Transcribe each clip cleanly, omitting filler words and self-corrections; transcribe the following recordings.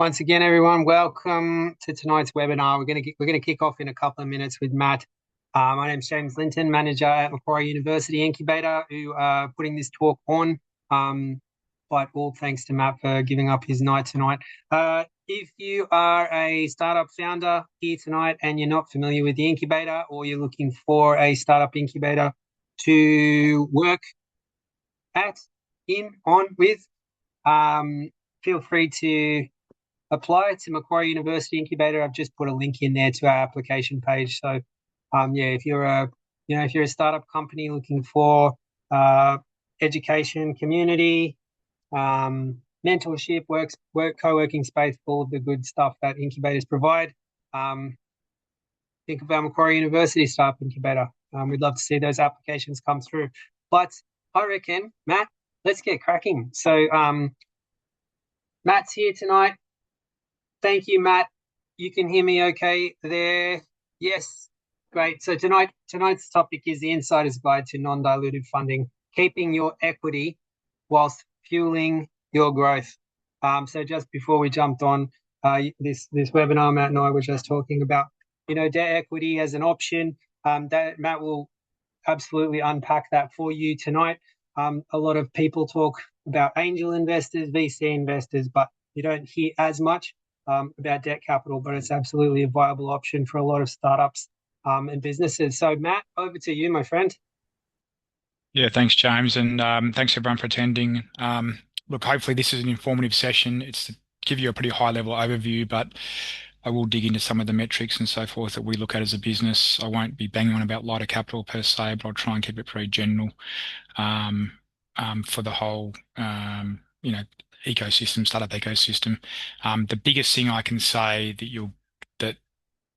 Once again, everyone, welcome to tonight's webinar. We're gonna kick off in a couple of minutes with Matt. My name's James Linton, manager at Macquarie University Incubator, who are putting this talk on. But all thanks to Matt for giving up his night tonight. If you are a startup founder here tonight and you're not familiar with the incubator, or you're looking for a startup incubator to work at, with, feel free to apply to Macquarie University Incubator. I've just put a link in there to our application page. So, if you're a startup company looking for education, community, mentorship, co-working space, all of the good stuff that incubators provide, think of our Macquarie University Startup Incubator. We'd love to see those applications come through. But I reckon, Matt, let's get cracking. So, Matt's here tonight. Thank you, Matt. You can hear me okay there? Yes. Great. So tonight's topic is the insider's guide to non-dilutive funding, keeping your equity whilst fueling your growth. So just before we jumped on this webinar, Matt and I were just talking about, debt equity as an option. That Matt will absolutely unpack that for you tonight. A lot of people talk about angel investors, VC investors, but you don't hear as much about debt capital, but it's absolutely a viable option for a lot of startups and businesses. So, Matt, over to you, my friend. Yeah, thanks, James, and thanks everyone for attending. Look, hopefully this is an informative session. It's to give you a pretty high-level overview, but I will dig into some of the metrics and so forth that we look at as a business. I won't be banging on about lighter capital per se, but I'll try and keep it very general for the whole, ecosystem, startup ecosystem. The biggest thing I can say that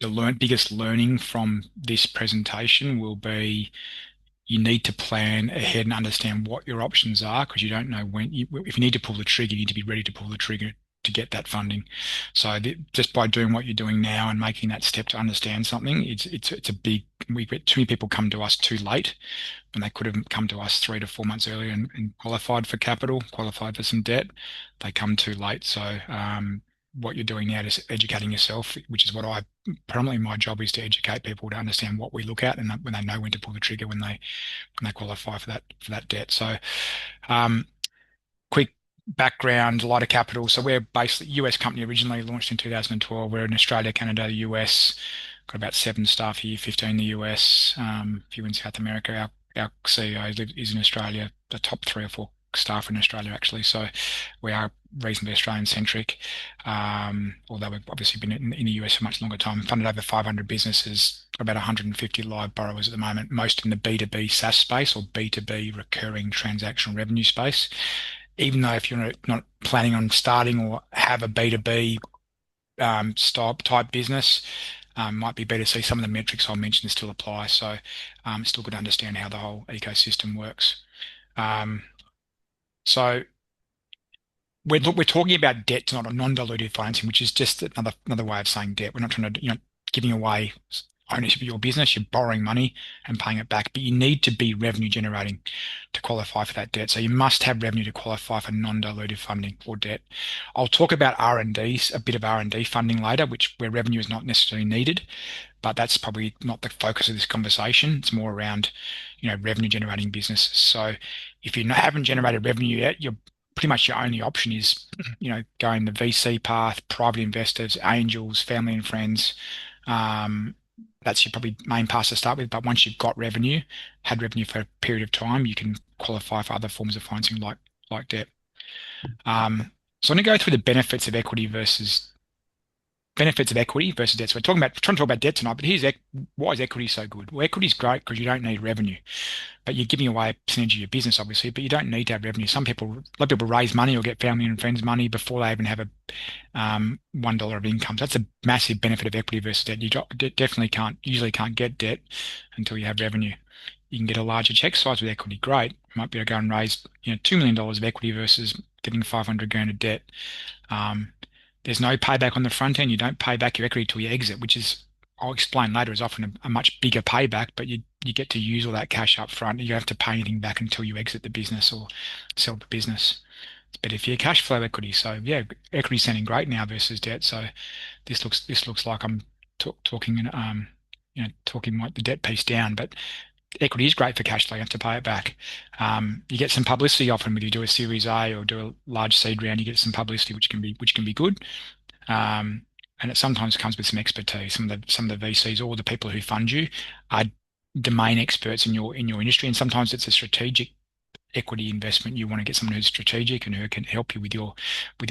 the biggest learning from this presentation will be you need to plan ahead and understand what your options are because you don't know if you need to pull the trigger, you need to be ready to pull the trigger to get that funding. So just by doing what you're doing now and making that step to understand something, it's a big. We get too many people come to us too late when they could have come to us 3 to 4 months earlier and qualified for capital, qualified for some debt. They come too late. So what you're doing now is educating yourself, which is what predominantly my job is to educate people to understand what we look at and when they know when to pull the trigger when they qualify for that debt. So, quick background, lighter capital. So we're basically a US company originally launched in 2012. We're in Australia, Canada, US. Got about 7 staff here, 15 in the US, a few in South America. Our CEO is in Australia, the top 3 or 4 staff in Australia actually. So we are reasonably Australian centric, although we've obviously been in the US for much longer time. Funded over 500 businesses, about 150 live borrowers at the moment, most in the B2B SaaS space or B2B recurring transactional revenue space. Even though if you're not planning on starting or have a B2B style type business, might be better to see some of the metrics I mentioned still apply. So it's still good to understand how the whole ecosystem works. So we're talking about debt, not a non-dilutive financing, which is just another way of saying debt. We're not trying to, giving away ownership of your business. You're borrowing money and paying it back, but you need to be revenue generating to qualify for that debt. So you must have revenue to qualify for non-dilutive funding or debt. I'll talk about R&D, a bit of R&D funding later, where revenue is not necessarily needed, but that's probably not the focus of this conversation. It's more around, revenue generating businesses. So if you haven't generated revenue yet, you're pretty much your only option is, going the VC path, private investors, angels, family and friends. That's your probably main path to start with. But once you've got revenue, had revenue for a period of time, you can qualify for other forms of financing like debt. So I'm going to go through the benefits of equity versus debt. So we're trying to talk about debt tonight, but why is equity so good? Well, equity is great because you don't need revenue, but you're giving away a percentage of your business, obviously, but you don't need to have revenue. A lot of people raise money or get family and friends money before they even have a $1 of income. So that's a massive benefit of equity versus debt. You definitely usually can't get debt until you have revenue. You can get a larger check size with equity. Great. You might be able to go and raise, $2 million of equity versus getting 500 grand of debt. There's no payback on the front end. You don't pay back your equity till you exit, which is, I'll explain later, is often a much bigger payback, but you get to use all that cash up front. You don't have to pay anything back until you exit the business or sell the business. it's better for your cash flow equity. So yeah, equity's sounding great now versus debt. So this looks like I'm talking talking like the debt piece down, but equity is great for cash flow. You have to pay it back. You get some publicity often when you do a Series A or do a large seed round. You get some publicity, which can be good. Um, and it sometimes comes with some expertise. Some of the VCs or the people who fund you are domain experts in your industry, and sometimes it's a strategic equity investment. You want to get someone who's strategic and who can help you with your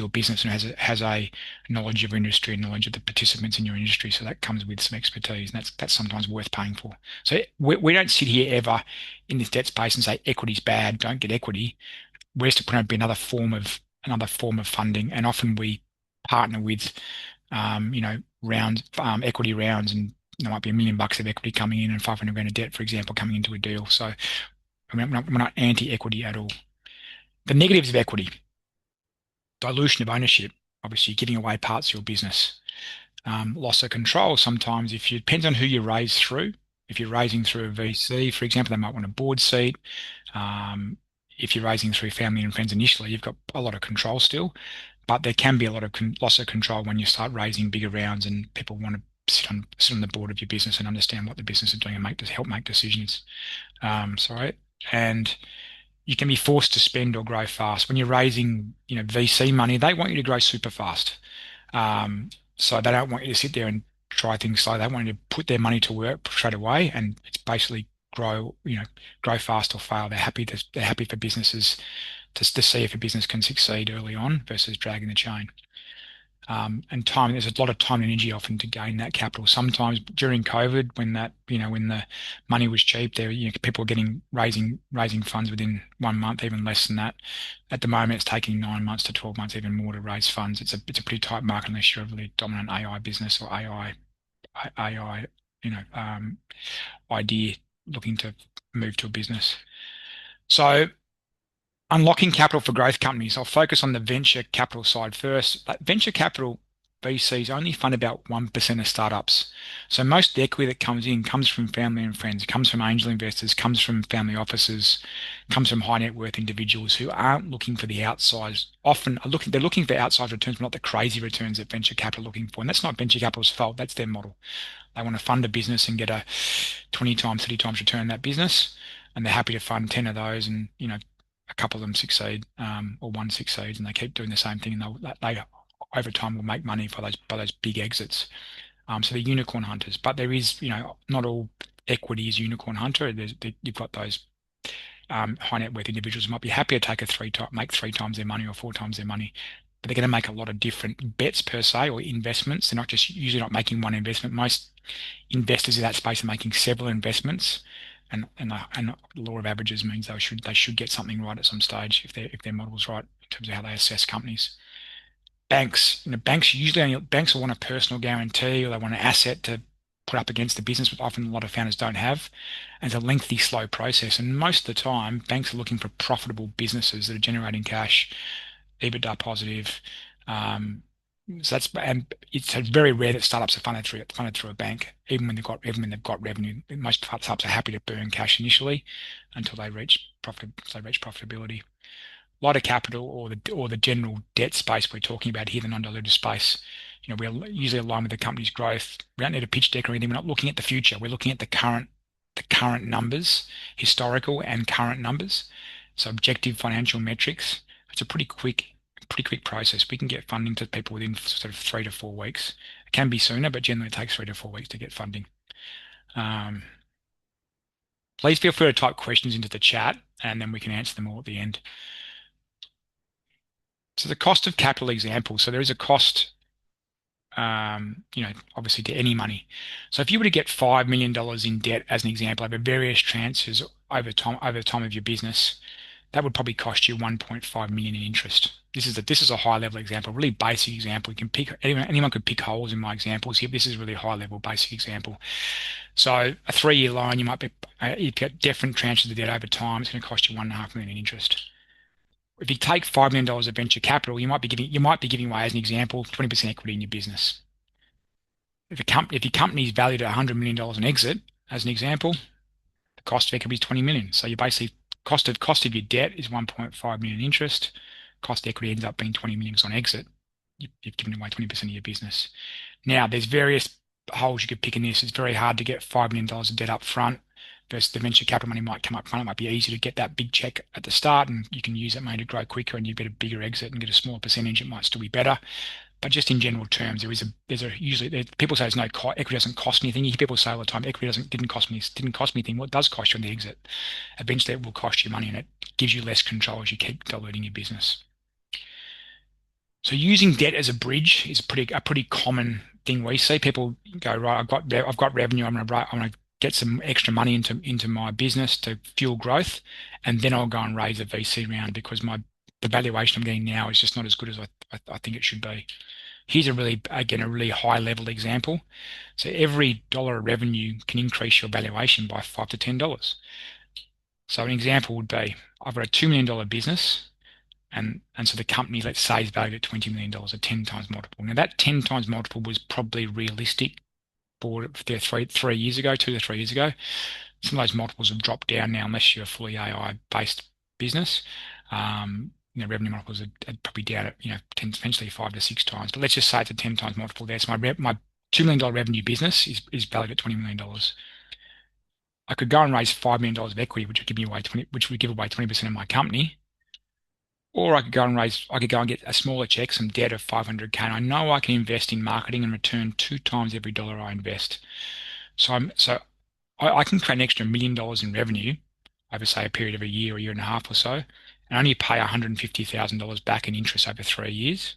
business and has a knowledge of industry and knowledge of the participants in your industry. So that comes with some expertise, and that's sometimes worth paying for. So we don't sit here ever in this debt space and say equity's bad, don't get equity. We're just going to be another form of funding, and often we partner with rounds, equity rounds, and there might be $1 million of equity coming in and 500 grand of debt, for example, coming into a deal. So we're not anti-equity at all. The negatives of equity: dilution of ownership, obviously giving away parts of your business. Loss of control sometimes, if you depends on who you raise through. If you're raising through a VC, for example, they might want a board seat. Um, if you're raising through family and friends initially, you've got a lot of control still, but there can be a lot of loss of control when you start raising bigger rounds and people want to sit on the board of your business and understand what the business is doing and help make decisions. Sorry, and you can be forced to spend or grow fast. When you're raising, VC money, they want you to grow super fast. So they don't want you to sit there and try things slow. They want you to put their money to work straight away, and it's basically grow fast or fail. They're happy for businesses to see if a business can succeed early on versus dragging the chain. And time, there's a lot of time and energy often to gain that capital. Sometimes during COVID, when the money was cheap, people were raising funds within 1 month, even less than that. At the moment, it's taking 9 months to 12 months, even more, to raise funds. It's a pretty tight market unless you're a really dominant AI business or AI, idea looking to move to a business. So unlocking capital for growth companies. I'll focus on the venture capital side first. Venture capital VCs only fund about 1% of startups. So most of the equity that comes in comes from family and friends. It comes from angel investors, comes from family offices, comes from high net worth individuals who aren't looking for the outsized, they're looking for outsized returns, but not the crazy returns that venture capital are looking for. And that's not venture capital's fault. That's their model. They want to fund a business and get a 20 times, 30 times return on that business. And they're happy to fund 10 of those, and, a couple of them succeed, or one succeeds, and they keep doing the same thing, and they over time will make money by those big exits. So they're unicorn hunters, but there is, not all equity is unicorn hunter. You've got those high net worth individuals who might be happy to make 3 times their money or 4 times their money, but they're going to make a lot of different bets per se, or investments. They're usually not making one investment. Most investors in that space are making several investments, and the law of averages means they should get something right at some stage if their model's right in terms of how they assess companies. Banks will want a personal guarantee, or they want an asset to put up against the business, which often a lot of founders don't have. And it's a lengthy, slow process. And most of the time, banks are looking for profitable businesses that are generating cash, EBITDA positive. And it's very rare that startups are funded through a bank, even when they've got revenue. Most startups are happy to burn cash initially until they reach profitability. A lot of capital, or the general debt space we're talking about here, the non-dilutive space. We're usually aligned with the company's growth. We don't need a pitch deck or anything. We're not looking at the future. We're looking at the current numbers, historical and current numbers. So objective financial metrics. It's a pretty quick process. We can get funding to people within sort of 3 to 4 weeks. It can be sooner, but generally it takes 3 to 4 weeks to get funding. Please feel free to type questions into the chat, and then we can answer them all at the end. So the cost of capital example. So there is a cost, obviously, to any money. So if you were to get $5 million in debt, as an example, over various tranches over the time of your business, that would probably cost you 1.5 million in interest. This is a high level example, really basic example. You can pick anyone could pick holes in my examples here. This is really high level, basic example. So a 3-year loan, you've got different tranches of debt over time. It's going to cost you 1.5 million in interest. If you take $5 million of venture capital, you might be giving away, as an example, 20% equity in your business. If your company is valued at $100 million in exit, as an example, the cost of equity is 20 million. So you basically cost of your debt is 1.5 million interest. cost equity ends up being 20 million on exit, you've given away 20% of your business. Now, there's various holes you could pick in this. It's very hard to get $5 million of debt up front versus the venture capital money might come up front. It might be easy to get that big check at the start and you can use that money to grow quicker and you get a bigger exit and get a smaller percentage. It might still be better. But just in general terms, people say equity doesn't cost anything. You hear people say all the time, equity didn't cost me anything. What does cost you on the exit? Eventually, it will cost you money, and it gives you less control as you keep diluting your business. So using debt as a bridge is a pretty common thing we see. People go, right, I've got revenue. I'm gonna get some extra money into my business to fuel growth, and then I'll go and raise a VC round because the valuation I'm getting now is just not as good as I think it should be. Here's a really high level example. So every dollar of revenue can increase your valuation by $5 to $10. So an example would be, I've got a $2 million business, and so the company, let's say, is valued at $20 million, a 10 times multiple. Now that 10 times multiple was probably realistic for 3 years ago, 2 to 3 years ago. Some of those multiples have dropped down now, unless you're a fully AI-based business. Revenue multiples are probably down at 10, potentially 5 to 6 times. But let's just say it's a 10 times multiple there. So my $2 million revenue business is valued at $20 million. I could go and raise $5 million of equity, which would give away 20% of my company. Or I could go and get a smaller check, some debt of 500K. And I know I can invest in marketing and return 2 times every dollar I invest. So I can create an extra $1 million in revenue over, say, a period of a year and a half or so, and only pay $150,000 back in interest over 3 years.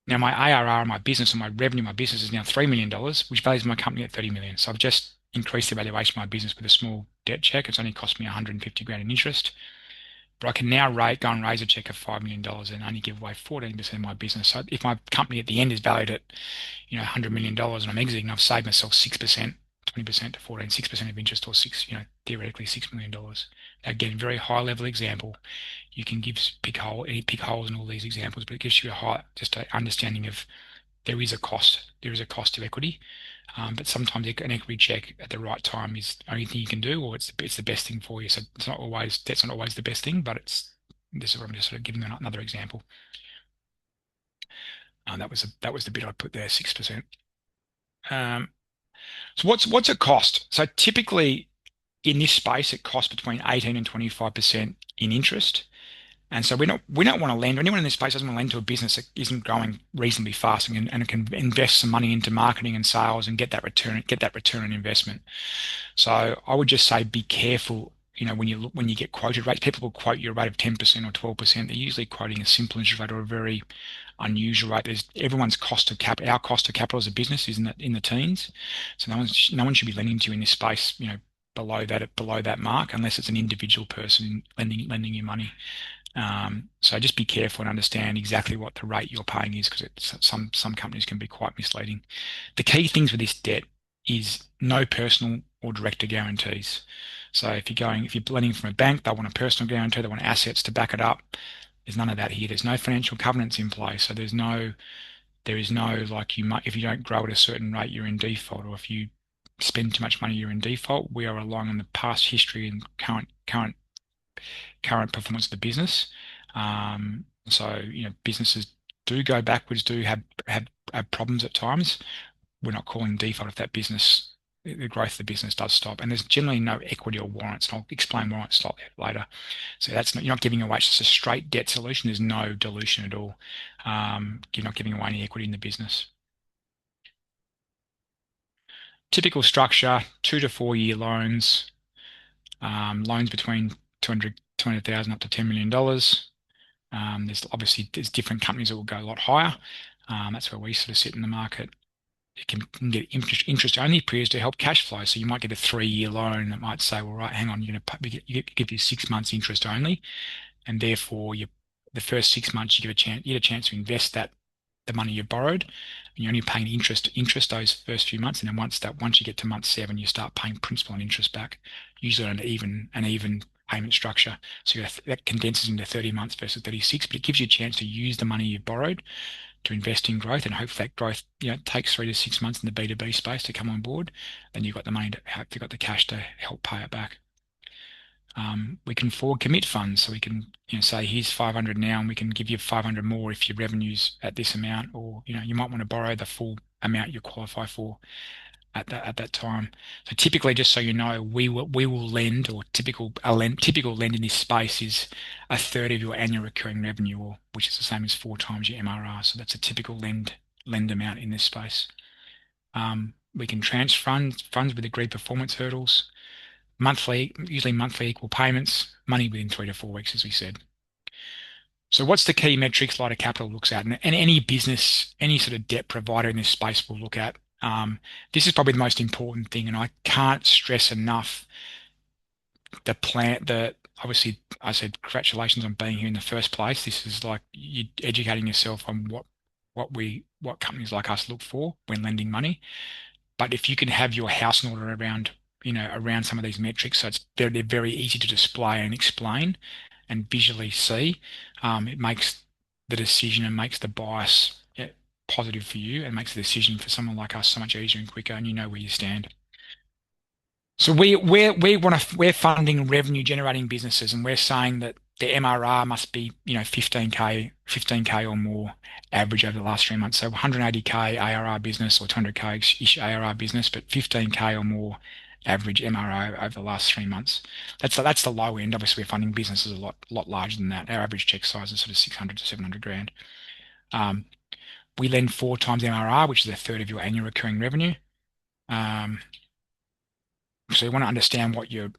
Now my ARR in my business and my revenue in my business is now $3 million, which values my company at 30 million. So I've just increased the valuation of my business with a small debt check. It's only cost me 150 grand in interest. But I can now go and raise a check of $5 million and only give away 14% of my business. So if my company at the end is valued at, $100 million and I'm exiting, I've saved myself 6%, 20% to 14, 6% of interest, or theoretically $6 million. Again, very high level example. You can pick holes in all these examples, but it gives you just an understanding of there is a cost. There is a cost to equity. But sometimes an equity check at the right time is the only thing you can do, or it's the best thing for you. So that's not always the best thing, but I'm just sort of giving another example. That was the bit I put there, 6%. So what's it cost? So typically in this space, it costs between 18 and 25% in interest. And so we don't want to lend, or anyone in this space doesn't want to lend to a business that isn't growing reasonably fast and can invest some money into marketing and sales and get that return on investment. So I would just say be careful, when you get quoted rates. People will quote you a rate of 10% or 12%. They're usually quoting a simple interest rate or a very unusual rate. Our cost of capital as a business is in the teens. So no one should be lending to you in this space, below that mark, unless it's an individual person lending you money. So just be careful and understand exactly what the rate you're paying is, because some companies can be quite misleading. The key things with this debt is no personal or director guarantees. So if you're lending from a bank, they want a personal guarantee, they want assets to back it up. There's none of that here. There's no financial covenants in place. So there is no like if you don't grow at a certain rate, you're in default, or if you spend too much money, you're in default. We are relying on the past history and current performance of the business. So businesses do go backwards, do have problems at times. We're not calling default if the growth of the business does stop, and there's generally no equity or warrants, and I'll explain warrants later. So you're not giving away just a straight debt solution. There's no dilution at all. You're not giving away any equity in the business. Typical structure: 2 to 4 year loans, loans between 200,000 up to $10 million. There's different companies that will go a lot higher. That's where we sort of sit in the market. It can get interest only periods to help cash flow. So you might get a 3-year loan that might say, well, right, hang on, you give you 6 months interest only, and therefore the first 6 months you get a chance to invest the money you borrowed, and you're only paying interest those first few months, and then once you get to month 7, you start paying principal and interest back, usually on an even payment structure. So that condenses into 30 months versus 36, but it gives you a chance to use the money you've borrowed to invest in growth, and hopefully that growth takes 3 to 6 months in the B2B space to come on board. Then you've got the money you've got the cash to help pay it back. We can forward commit funds, so we can say here's 500 now, and we can give you 500 more if your revenue's at this amount, or you might want to borrow the full amount you qualify for at that time. So typically, just so you know, we will lend, or typical lend in this space is a third of your annual recurring revenue, or which is the same as 4 times your MRR. So that's a typical lend amount in this space. We can transfer funds with agreed performance hurdles, usually monthly equal payments, money within 3 to 4 weeks, as we said. So what's the key metrics Lighter Capital looks at? And any business, any sort of debt provider in this space will look at. This is probably the most important thing, and I can't stress enough obviously I said congratulations on being here in the first place. This is like you educating yourself on what companies like us look for when lending money. But if you can have your house in order around some of these metrics, so they're very easy to display and explain and visually see, it makes the decision and makes the bias positive for you, and makes the decision for someone like us so much easier and quicker, and you know where you stand. So we're funding revenue generating businesses, and we're saying that the MRR must be 15k or more average over the last 3 months. So 180k ARR business, or 200k ish ARR business, but 15k or more average MRR over the last 3 months. That's the low end. Obviously, we're funding businesses a lot larger than that. Our average check size is sort of 600 to 700 grand. We lend 4 times MRR, which is a third of your annual recurring revenue. So you want to understand what your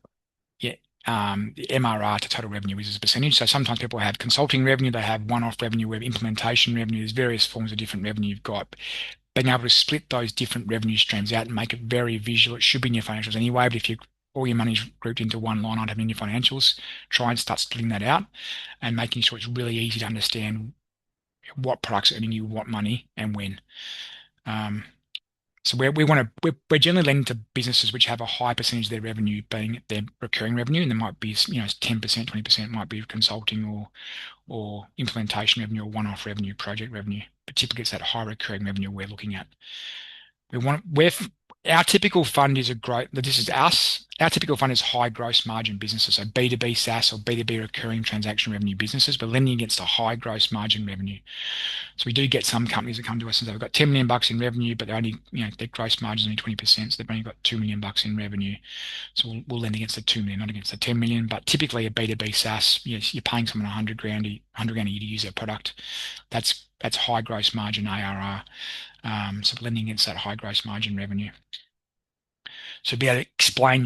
the MRR to total revenue is as a percentage. So sometimes people have consulting revenue, they have one-off revenue, we have implementation revenue. There's various forms of different revenue you've got. Being able to split those different revenue streams out and make it very visual. It should be in your financials anyway, but if all your money's grouped into one line item in your financials, try and start splitting that out and making sure it's really easy to understand what products are earning you what money and when. So we're generally lending to businesses which have a high percentage of their revenue being their recurring revenue, and there might be 10%, 20% might be consulting or implementation revenue, or one-off revenue, project revenue. But typically, it's that high recurring revenue we're looking at. Our typical fund is this is us. Our typical fund is high gross margin businesses, so B2B SaaS or B2B recurring transaction revenue businesses. We're lending against a high gross margin revenue. So we do get some companies that come to us and say we've got 10 million bucks in revenue, but they're only, their gross margin is only 20%, so they've only got 2 million bucks in revenue. So we'll lend against the 2 million, not against the 10 million. But typically a B2B SaaS, you're paying someone 100 grand a year to use their product. That's high gross margin ARR. So lending against that high gross margin revenue. So be able to explain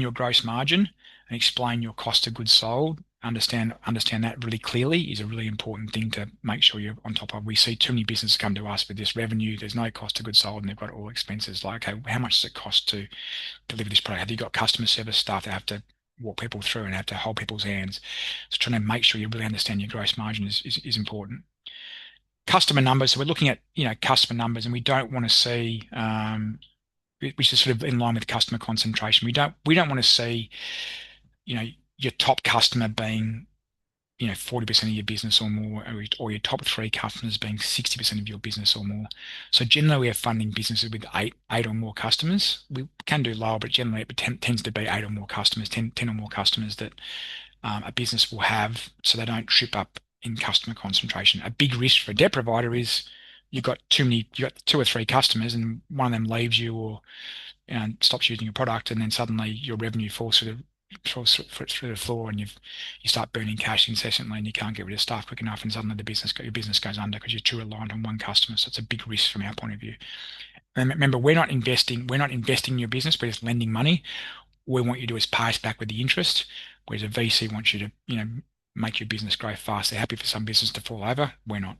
your gross margin and explain your cost of goods sold. Understand that really clearly is a really important thing to make sure you're on top of. We see too many businesses come to us with this revenue. There's no cost of goods sold, and they've got all expenses. Like, okay, how much does it cost to deliver this product? Have you got customer service staff that have to walk people through and have to hold people's hands? So trying to make sure you really understand your gross margin is important. Customer numbers. So we're looking at customer numbers, and we don't want to see which is sort of in line with customer concentration. We don't want to see, your top customer being, 40% of your business or more, or your top 3 customers being 60% of your business or more. So generally, we are funding businesses with eight or more customers. We can do lower, but generally it tends to be 8 or more customers, 10 or more customers that a business will have, so they don't trip up in customer concentration. A big risk for a debt provider is you've got 2 or 3 customers, and one of them leaves you or stops using your product, and then suddenly your revenue falls through the floor, and you start burning cash incessantly, and you can't get rid of staff quick enough, and suddenly your business goes under because you're too reliant on one customer. So it's a big risk from our point of view. And remember, we're not investing in your business. We're just lending money. What we want you to do is pay us back with the interest, whereas a VC wants you to make your business grow fast. They're happy for some business to fall over. We're not.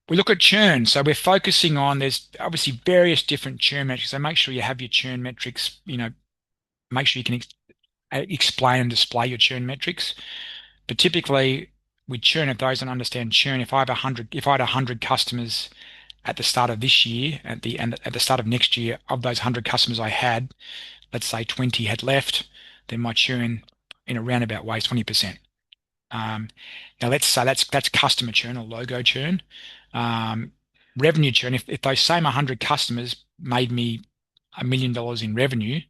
We look at churn. So we're focusing on, there's obviously various different churn metrics. So make sure you have your churn metrics, make sure you can explain and display your churn metrics. But typically we churn at those that understand churn. If I had 100 customers at the start of this year, at the start of next year, of those 100 customers I had, let's say 20 had left, then my churn in a roundabout way is 20%. Now let's say that's customer churn or logo churn. Revenue churn, if those same 100 customers made me $1 million in revenue,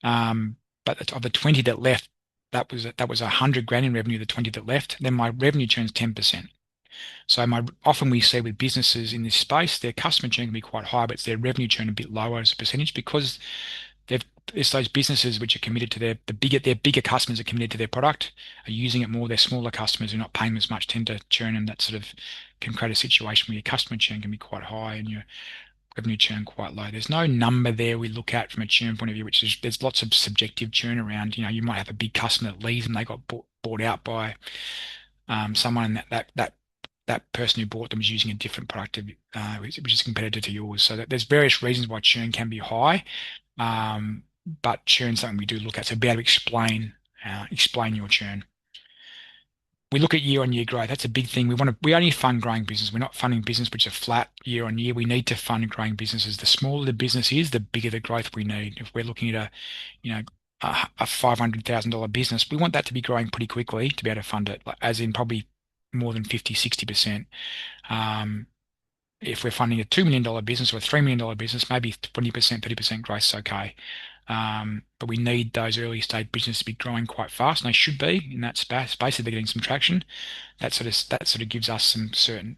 But of the 20 that left, that was 100 grand in revenue. The 20 that left, then my revenue churn's 10%. So often we see with businesses in this space, their customer churn can be quite high, but it's their revenue churn a bit lower as a percentage because they've it's those businesses which are committed to their bigger customers are committed to their product, are using it more. Their smaller customers who are not paying them as much tend to churn, and that sort of can create a situation where your customer churn can be quite high and your revenue churn quite low. There's no number there we look at from a churn point of view, which is there's lots of subjective churn around. You might have a big customer that leaves and they got bought out by someone that person who bought them is using a different product which is a competitor to yours. So there's various reasons why churn can be high, but churn is something we do look at. So be able to explain your churn. We look at year-on-year growth. That's a big thing. We only fund growing business. We're not funding business which are flat year on year. We need to fund growing businesses. The smaller the business is, the bigger the growth we need. If we're looking at a $500,000 business, we want that to be growing pretty quickly to be able to fund it, as in probably more than 50, 60%. If we're funding a $2 million business or a $3 million business, maybe 20%, 30% growth is okay. But we need those early stage businesses to be growing quite fast, and they should be in that space. If they're getting some traction, that sort of gives us some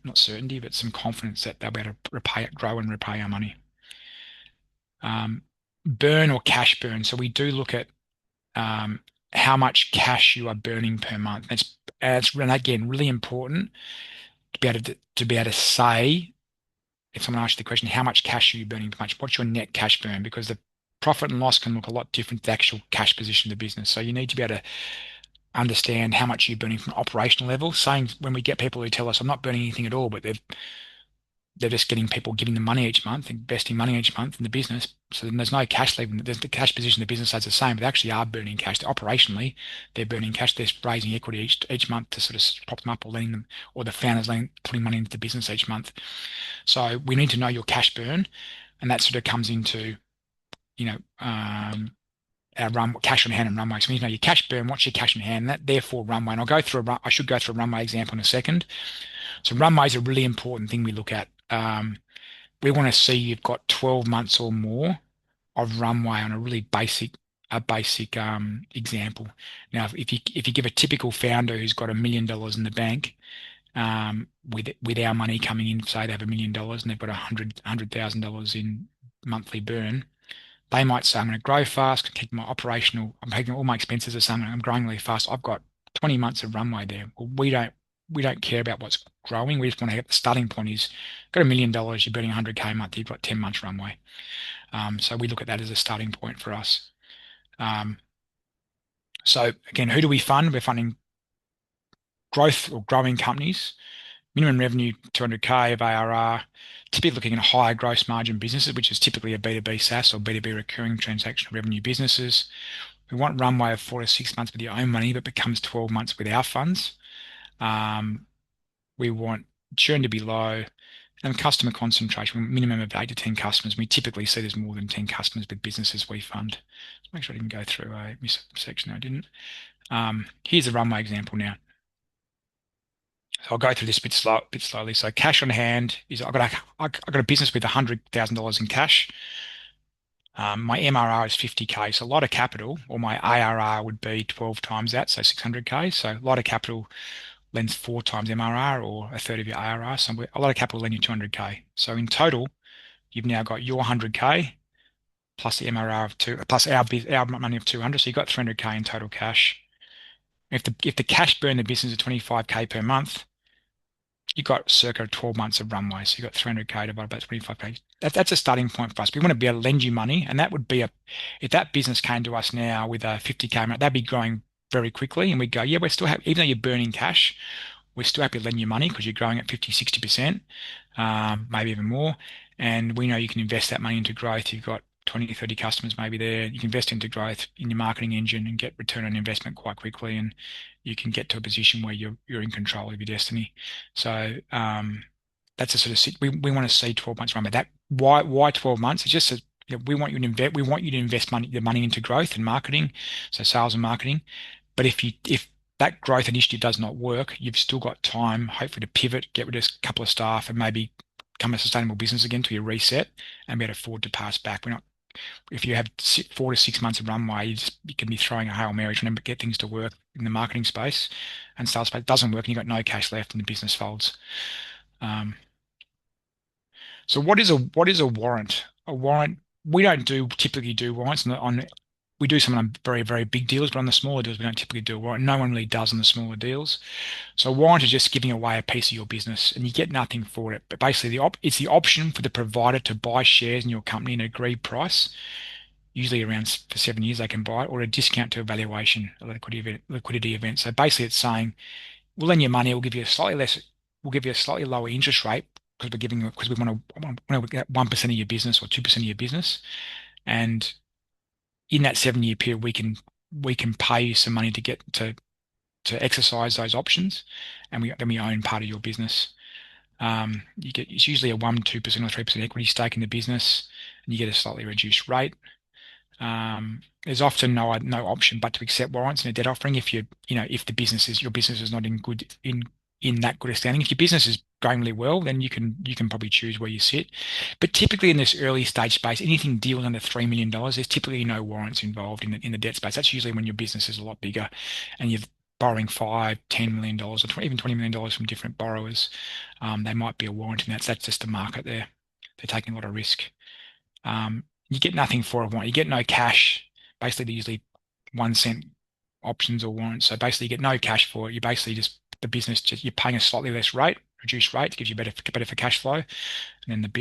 not certainty, but some confidence that they'll be able to grow and repay our money. Burn or cash burn. So we do look at how much cash you are burning per month. It's again really important to be able to say, if someone asks you the question, how much cash are you burning per month? What's your net cash burn? Because the profit and loss can look a lot different to the actual cash position of the business. So you need to be able to understand how much you're burning from an operational level. Saying when we get people who tell us I'm not burning anything at all, but they're just getting people giving them money each month, investing money each month in the business. So then there's no cash leaving. There's the cash position of the business stays the same, but they actually are burning cash. Operationally, they're burning cash. They're raising equity each month to sort of prop them up or lending them, or the founders putting money into the business each month. So we need to know your cash burn, and that sort of comes into, our cash on hand and runway. So we need to know your cash burn, what's your cash on hand, and that therefore runway. And I should go through a runway example in a second. So runway is a really important thing we look at. We want to see you've got 12 months or more of runway on a really basic example. Now, if you give a typical founder who's got $1 million in the bank, with our money coming in, say they have $1 million and they've got $100,000 in monthly burn, they might say, I'm going to grow fast, I'm taking all my expenses the same, I'm growing really fast. I've got 20 months of runway there. Well, we don't care about what's growing. We just want to get the starting point is got $1 million, you're burning 100K a month, you've got 10 months runway. So we look at that as a starting point for us. So again, who do we fund? We're funding growth or growing companies, minimum revenue 200K of ARR, typically looking at higher gross margin businesses, which is typically a B2B SaaS or B2B recurring transactional revenue businesses. We want runway of 4 to 6 months with your own money, but becomes 12 months with our funds. We want churn to be low and customer concentration, minimum of 8 to 10 customers. We typically see there's more than 10 customers with businesses we fund. Let's make sure I didn't go through a section. I didn't. Here's a runway example now. So I'll go through this bit slowly. So cash on hand is I've got a business with $100,000 in cash. My MRR is 50K, so a lot of capital, or my ARR would be 12 times that, so 600K. So a lot of capital lends 4 times MRR or a third of your ARR. So a lot of capital lend you 200K. So in total, you've now got your 100K plus the MRR of 2, plus our money of 200. So you've got 300K in total cash. If the cash burn in the business is 25K per month, you've got circa 12 months of runway. So you've got 300K divided by 25K. That's a starting point for us. We want to be able to lend you money. And that would be if that business came to us now with a 50K, that'd be growing very quickly. And we'd go, yeah, we're still happy, even though you're burning cash, we're still happy to lend you money because you're growing at 50, 60%, maybe even more. And we know you can invest that money into growth. You've got 20, 30 customers maybe there. You can invest into growth in your marketing engine and get return on investment quite quickly. And you can get to a position where you're in control of your destiny. So that's a sort of we want to see 12 months runway. That why 12 months? It's just we want you to invest the money into growth and marketing, so sales and marketing. But if that growth initiative does not work, you've still got time, hopefully, to pivot, get rid of a couple of staff, and maybe become a sustainable business again till you reset and be able to afford to pass back. if you have 4 to 6 months of runway, you can be throwing a Hail Mary trying to get things to work in the marketing space and sales space. It doesn't work and you've got no cash left and the business folds. Um, so what is a warrant? A warrant, we don't typically do warrants we do some on very, very big deals, but on the smaller deals, we don't typically do a warrant. No one really does on the smaller deals. So a warrant is just giving away a piece of your business and you get nothing for it. But basically it's the option for the provider to buy shares in your company at an agreed price. Usually around for 7 years they can buy it, or a discount to a valuation, a liquidity event. So basically it's saying we'll lend you money, we'll give you a slightly lower interest rate because we want to get 1% of your business or 2% of your business. And in that 7 year period, we can pay you some money to get to exercise those options, and then we own part of your business. It's usually a 1, 2% or 3% equity stake in the business, and you get a slightly reduced rate. There's often no option but to accept warrants in a debt offering if your business is not in that good a standing. If your business is going really well, then you can probably choose where you sit. But typically in this early stage space, anything deals under $3 million, there's typically no warrants involved in the debt space. That's usually when your business is a lot bigger and you're borrowing $5, $10 million, or even $20 million from different borrowers. They might be a warrant, and that's just the market there. They're taking a lot of risk. You get nothing for a warrant. You get no cash. Basically, they're usually 1 cent options or warrants. So basically, you get no cash for it. You basically just the business you're paying a slightly less rate, reduced rate, gives you better for cash flow. And then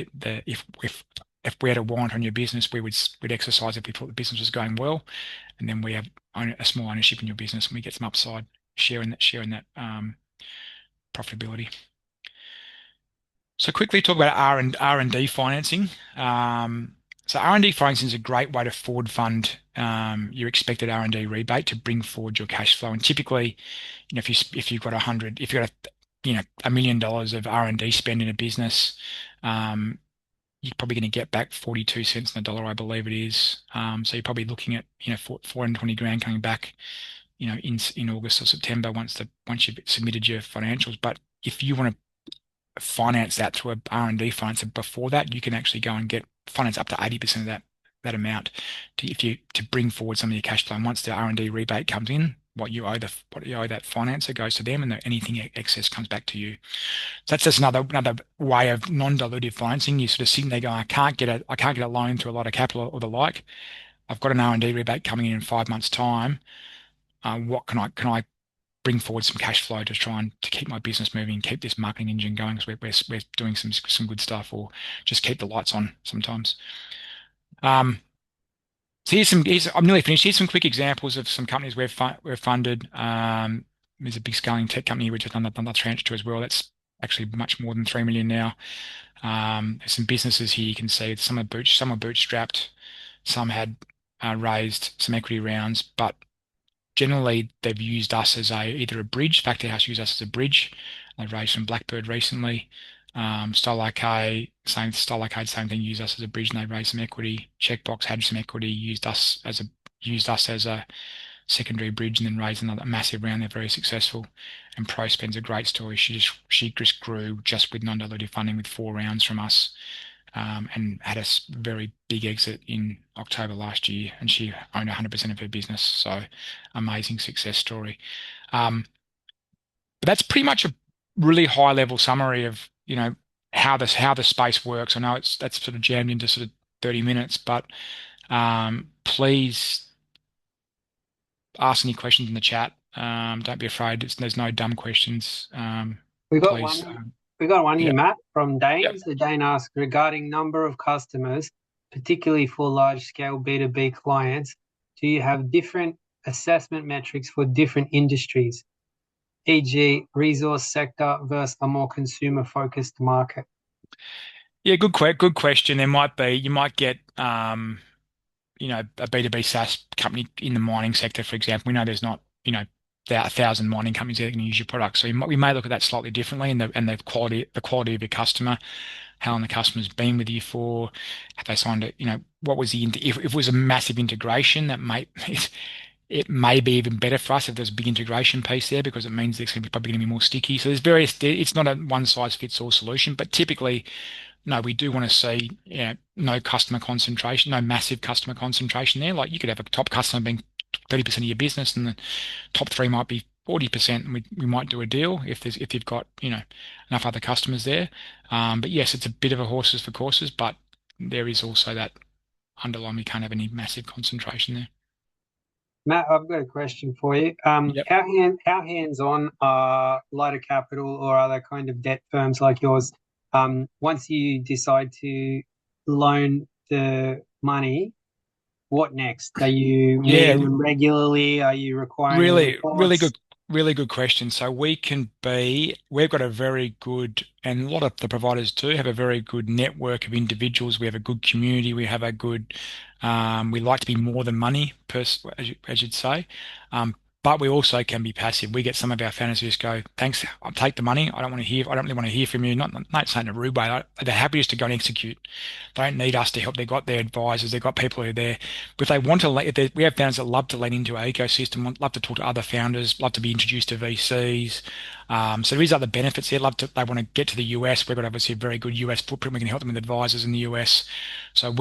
if we had a warrant on your business, we'd exercise if we thought the business was going well, and then we have a small ownership in your business, and we get some upside sharing that profitability. So quickly talk about R&D financing. So R&D financing is a great way to forward fund your expected R&D rebate to bring forward your cash flow. And typically, if you've got $1 million of R&D spend in a business, you're probably going to get back 42 cents on the dollar, I believe it is. So you're probably looking at 420 grand coming back, in August or September once you've submitted your financials. But if you want to finance that through a R&D finance before that, you can actually go and get finance up to 80% of that amount to bring forward some of your cash flow. And once the R&D rebate comes in, what you owe that financer goes to them, and anything excess comes back to you. So that's just another way of non-dilutive financing. You sort of sitting there going, I can't get a loan through a lot of capital or the like. I've got an R&D rebate coming in 5 months' time. What can I bring forward some cash flow to try and to keep my business moving, keep this marketing engine going, because we're doing some good stuff, or just keep the lights on sometimes. So I'm nearly finished. Here's some quick examples of some companies we've funded. There's a big scaling tech company we just done the tranche to as well. That's actually much more than 3 million now. There's some businesses here you can see. Some are bootstrapped, some had raised some equity rounds, but generally they've used us as either a bridge. Factor House used us as a bridge. They've raised from Blackbird recently. Style Arcade, same thing, used us as a bridge and they raised some equity. Checkbox had some equity, used us as a secondary bridge and then raised another massive round. They're very successful. And ProSpend's a great story. She just grew just with non-dilutive funding with 4 rounds from us. And had a very big exit in October last year, and she owned 100% of her business. So, amazing success story. But that's pretty much a really high level summary of how the space works. I know that's sort of jammed into sort of 30 minutes, but please ask any questions in the chat. Don't be afraid. There's no dumb questions. We got Please. one here, Yeah. Matt, from Dane. Yep. So Dane asked regarding number of customers, particularly for large-scale B2B clients, do you have different assessment metrics for different industries, e.g. resource sector versus a more consumer-focused market? Yeah, good question. You might get a B2B SaaS company in the mining sector, for example. We know there's not, there are 1,000 mining companies that are going to use your product. So we may look at that slightly differently, and the quality of your customer, how long the customer's been with you for, have they signed it, what was if it was a massive integration, it may be even better for us if there's a big integration piece there, because it means it's probably going to be more sticky. So it's not a one size fits all solution, but typically no, we do want to see, no customer concentration, no massive customer concentration there. Like you could have a top customer being 30% of your business, and the top three might be 40%, and we might do a deal if you've got, enough other customers there. But yes, it's a bit of a horses for courses, but there is also that underlying we can't have any massive concentration there. Matt, I've got a question for you. Yep. How hands-on are lighter capital or other kind of debt firms like yours? Once you decide to loan the money, what next? Are you Yeah, meeting them regularly? Are you requiring really, reports? really good question. So we've got a very good, and a lot of the providers do have a very good network of individuals. We have a good community. We have a good, we like to be more than money, as you'd say. But we also can be passive. We get some of our founders who just go, thanks, I'll take the money. I don't really want to hear from you. Not saying in a rude way. They're happy just to go and execute. They don't need us to help. They've got their advisors. They've got people who are there. But if they want to, we have founders that love to lean into our ecosystem, love to talk to other founders, love to be introduced to VCs. So there is other benefits there. They want to get to the US. We've got obviously a very good US footprint. We can help them with advisors in the US. So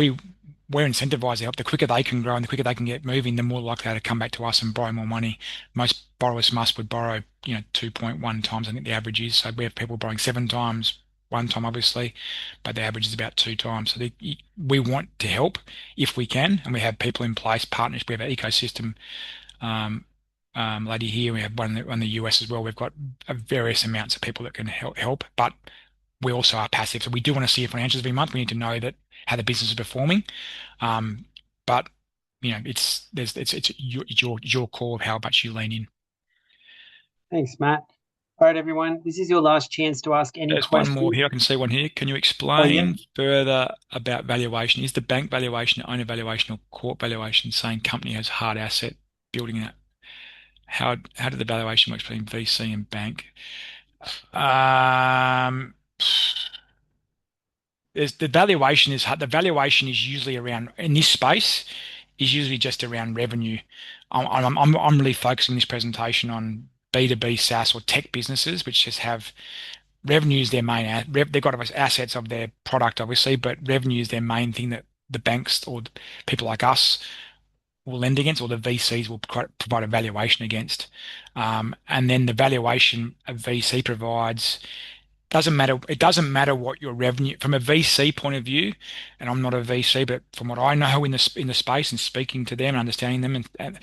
we're incentivized to help. The quicker they can grow and the quicker they can get moving, the more likely they are to come back to us and borrow more money. Most borrowers would borrow, 2.1 times, I think the average is. So we have people borrowing 7 times, one time obviously, but the average is about 2 times. So we want to help if we can, and we have people in place, partners. We have an ecosystem um, lady here. We have one in the US as well. We've got various amounts of people that can help, but we also are passive. So we do want to see your financials every month. We need to know that how the business is performing. Um, but it's your call of how much you lean in. Thanks, Matt. All right, everyone. This is your last chance to ask any There's one more questions. here. I can see one here. Can you Oh, yeah. explain further about valuation? Is the bank valuation, owner valuation, or court valuation saying company has hard asset building that? How did the valuation work between VC and bank? Um, the valuation is usually around in this space is usually just around revenue. I'm really focusing this presentation on B2B SaaS or tech businesses, which just have revenue is their main they've got assets of their product obviously, but revenue is their main thing that the banks or the people like us will lend against, or the VCs will provide a valuation against. And then the valuation a VC provides doesn't matter. It doesn't matter what your revenue from a VC point of view, and I'm not a VC, but from what I know in the space and speaking to them and understanding them, and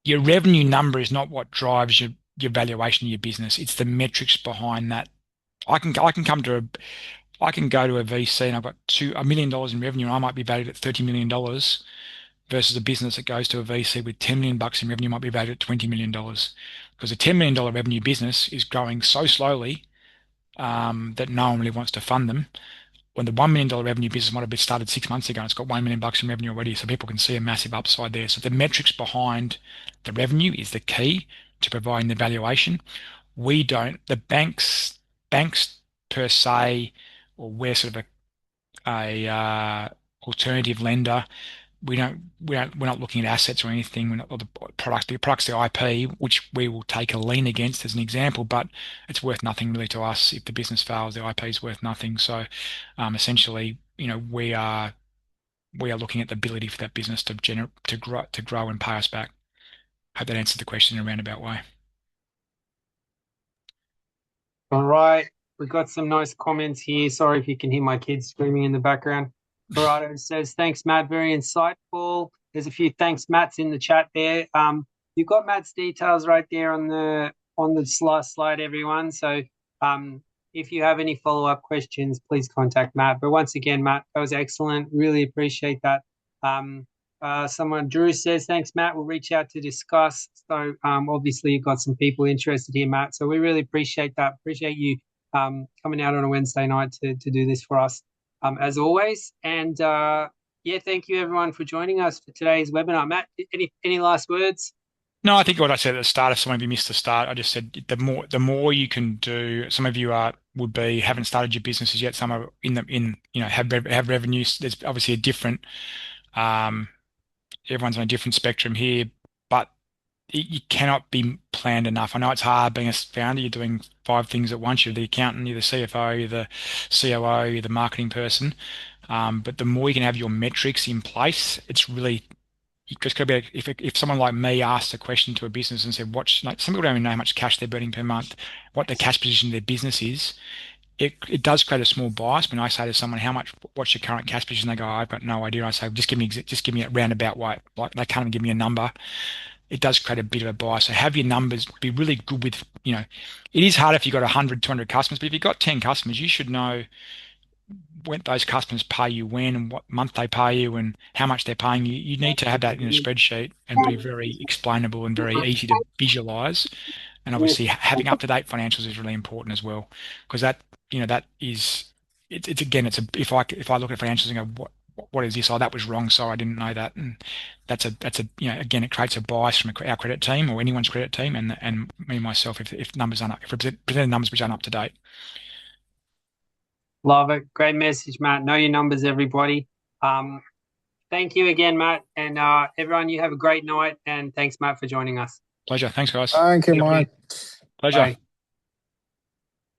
your revenue number is not what drives your valuation of your business. It's the metrics behind that. I can go to a VC and I've got $1 million in revenue and I might be valued at $30 million versus a business that goes to a VC with $10 million in revenue might be valued at $20 million, because a $10 million revenue business is growing so slowly that no one really wants to fund them. When the $1 million revenue business might have been started 6 months ago and it's got $1 million in revenue already, so people can see a massive upside there. So the metrics behind the revenue is the key to providing the valuation. We don't, the banks per se, or we're sort of a alternative lender. We're not looking at assets or anything. We're not or the product's the IP, which we will take a lien against as an example, but it's worth nothing really to us. If the business fails, the IP is worth nothing. So essentially, we are looking at the ability for that business to grow and pay us back. Hope that answered the question in a roundabout way. All right. We've got some nice comments here. Sorry if you can hear my kids screaming in the background. Corrado says, thanks, Matt. Very insightful. There's a few thanks, Matt's in the chat there. You've got Matt's details right there on the slide, everyone. So if you have any follow-up questions, please contact Matt. But once again, Matt, that was excellent. Really appreciate that. Drew says, thanks, Matt. We'll reach out to discuss. So obviously you've got some people interested here, Matt. So we really appreciate that. Appreciate you coming out on a Wednesday night to do this for us, as always. And yeah, thank you everyone for joining us for today's webinar. Matt, any last words? No, I think what I said at the start, if some of you missed the start, I just said the more you can do. Some of you haven't started your businesses yet. Some are have revenues. There's obviously a different everyone's on a different spectrum here, but you cannot be planned enough. I know it's hard being a founder. You're doing five things at once. You're the accountant, you're the CFO, you're the COO, you're the marketing person. But the more you can have your metrics in place, it's really just got to be if someone like me asked a question to a business and said, "What's like?" Some people don't even know how much cash they're burning per month, what the cash position of their business is. It does create a small bias when I say to someone, what's your current cash position? They go, I've got no idea. I say, just give me a roundabout way. Like they can't even give me a number. It does create a bit of a bias. So have your numbers, be really good with, it is hard if you've got 100, 200 customers, but if you've got 10 customers, you should know when those customers pay you when and what month they pay you and how much they're paying you. You need to have that in a spreadsheet and be very explainable and very easy to visualize. And obviously having up-to-date financials is really important as well, because that is, it's again, if I look at financials and go, what is this? Oh, that was wrong. Sorry, I didn't know that. And that's a again, it creates a bias from our credit team or anyone's credit team and me myself if numbers aren't, if we present numbers which aren't up to date. Love it. Great message, Matt. Know your numbers, everybody. Um, Thank you again, Matt. And everyone, you have a great night. And thanks, Matt, for joining us. Pleasure. Thanks, guys. Thank you, Mike. Pleasure. Bye.